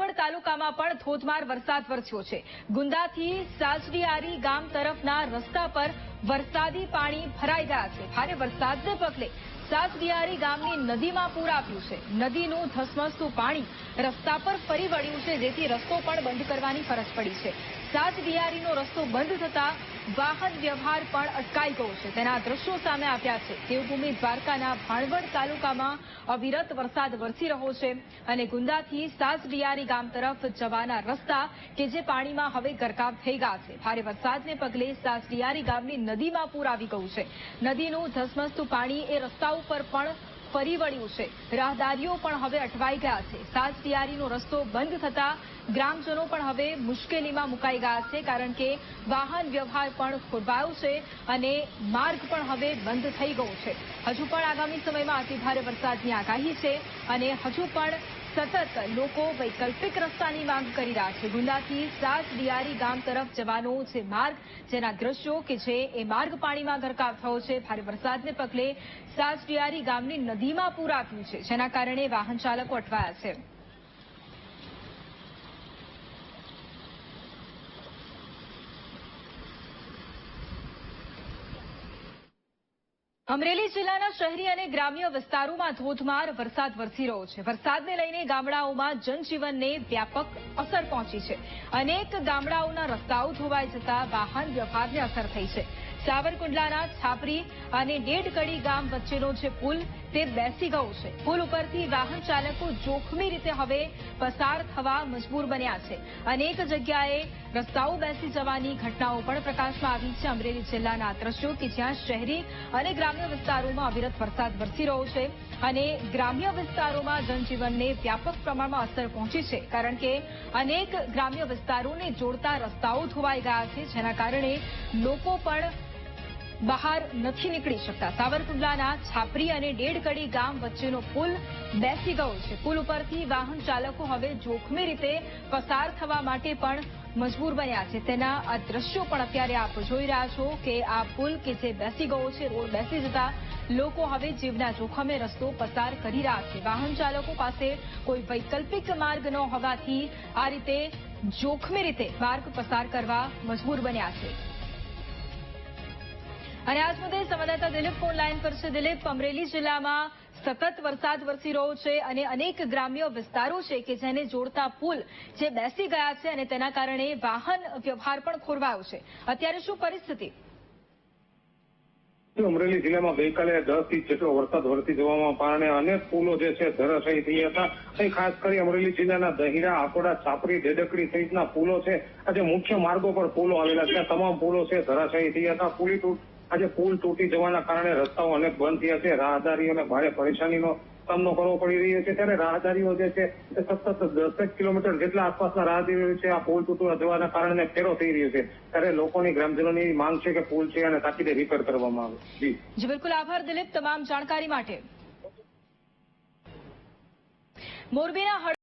ભાણવડ તાલુકામાં પણ ધોધમાર વરસાદ વરસ્યો છે। ગુંદાથી સાસડીયારી ગામ તરફના રસ્તા પર વરસાદી પાણી ભરાઈ ગયા છે। ભારે વરસાદને પગલે સાસડીયારી ગામની નદીમાં પૂર આવ્યું છે। નદીનું ધસમસતું પાણી રસ્તા પર ફરી વળ્યું છે, જેથી રસ્તો પણ બંધ કરવાની ફરજ પડી છે। સાસડીયારીનો રસ્તો બંધ થતા વાહન વ્યવહાર પણ અટકાઈ ગયો છે। તેના દ્રશ્યો સામે આવ્યા છે। દેવભૂમિ દ્વારકાના ભાણવડ તાલુકામાં અવિરત વરસાદ વરસી રહ્યો છે અને ગુંદાથી સાસડીયારી ગામ તરફ જવાના રસ્તા કે જે પાણીમાં હવે ગરકાવ થઈ ગયા છે। ભારે વરસાદને પગલે સાસડીયારી ગામની નદીમાં પૂર આવી ગયું છે। નદીનું ધસમસતું પાણી એ રસ્તા ઉપર પણ ફરી વળ્યું છે। રાહદારીઓ પણ હવે અટવાઈ ગયા છે। સાસડીયારીનો રસ્તો બંધ થતા ગ્રામજનો પણ હવે મુશ્કેલીમાં મુકાઈ ગયા છે, કારણ કે વાહન વ્યવહાર પણ ખોરવાયો છે અને માર્ગ પણ હવે બંધ થઈ ગયો છે। હજુ પણ આગામી સમયમાં અતિભારે વરસાદની આગાહી છે અને હજુ પણ સતત લોકો વૈકલ્પિક રસ્તાની માંગ કરી રહ્યા છે। ગુંદાથી સાસડીયારી ગામ તરફ જવાનો જે માર્ગ, જેના દ્રશ્યો કે જે એ માર્ગ પાણીમાં ગરકાવ થયો છે। ભારે વરસાદને પગલે સાસડીયારી ગામની નદીમાં પૂર આવ્યું છે, જેના કારણે વાહન ચાલકો અટવાયા છે। અમરેલી જિલ્લાના શહેરી અને ગ્રામ્ય વિસ્તારોમાં ધોધમાર વરસાદ વરસી રહ્યો છે। વરસાદને લઈને ગામડાઓમાં જનજીવનને વ્યાપક અસર પહોંચી છે। અનેક ગામડાઓના રસ્તાઓ ધોવાઈ જતા વાહન વ્યવહારને અસર થઈ છે। સાવરકુંડલાના છાપરી અને ડેડકડી ગામ વચ્ચેનો જે પુલ તે બેસી ગયો છે। પુલ ઉપરથી વાહન ચાલકો જોખમી રીતે હવે પસાર થવા મજબૂર બન્યા છે। અનેક જગ્યાએ રસ્તાઓ બેસી જવાની ઘટનાઓ પણ પ્રકાશમાં આવી છે। અમરેલી જિલ્લાના આ દ્રશ્યો કે જ્યાં શહેરી અને ગ્રામ્ય વિસ્તારોમાં અવિરત વરસાદ વરસી રહ્યો છે અને ગ્રામ્ય વિસ્તારોમાં જનજીવનને વ્યાપક પ્રમાણમાં અસર પહોંચી છે, કારણ કે અનેક ગ્રામ્ય વિસ્તારોને જોડતા રસ્તાઓ ધોવાઈ ગયા છે, જેના કારણે લોકો પણ બહાર નથી નીકળી શકતા। સાવરકુંડલાના છાપરી અને ડેડકડી ગામ વચ્ચેનો પુલ બેસી ગયો છે। પુલ ઉપરથી વાહન ચાલકો હવે જોખમી રીતે પસાર થવા માટે પણ મજબૂર બન્યા છે। તેના આ દ્રશ્યો પણ અત્યારે આપ જોઈ રહ્યા છો કે આ પુલ કે જે બેસી ગયો છે, રોડ બેસી જતા લોકો હવે જીવના જોખમે રસ્તો પસાર કરી રહ્યા છે। વાહન ચાલકો પાસે કોઈ વૈકલ્પિક માર્ગ ન હોવાથી આ રીતે જોખમી રીતે માર્ગ પસાર કરવા મજબૂર બન્યા છે। અને આજ મુદ્દે સંવાદદાતા દિલીપ ફોન લાઈન પર છે। દિલીપ, અમરેલી જિલ્લામાં સતત વરસાદ વરસી રહ્યો છે અને અનેક ગ્રામ્ય વિસ્તારો છે કે જેને જોડતા પુલ જે બેસી ગયા છે અને તેના કારણે વાહન વ્યવહાર પણ ખોરવાયો છે। અત્યારે શું પરિસ્થિતિ? અમરેલી જિલ્લામાં ગઈકાલે 10 ઇંચ જેટલો વરસાદ વરસી જવાના કારણે અનેક પુલો જે છે ધરાશાયી થયા હતા। અહીં ખાસ કરી અમરેલી જિલ્લાના દહીરા, આકોડા, છાપરી, ડેડકડી સહિતના પુલો છે, આજે મુખ્ય માર્ગો પર પુલો આવેલા છે, તમામ પુલો છે ધરાશાયી થયા હતા। આજે પુલ તૂટી જવાના કારણે રસ્તાઓ અનેક બંધ થયા છે। રાહદારીઓને ભારે પરેશાનીનો સામનો કરવો પડી રહ્યો છે, ત્યારે રાહદારીઓ જે છે તે સતત 10 કિલોમીટર જેટલા આસપાસના રાહદારીઓ છે આ પુલ તૂટવા જવાના કારણે ફેરો થઈ રહ્યો છે। ત્યારે લોકોની, ગ્રામજનોની માંગ છે કે પુલ છે અને તાકીદે રિપેર કરવામાં આવે। જી બિલકુલ, આભાર દિલીપ તમામ જાણકારી માટે। મોરબીના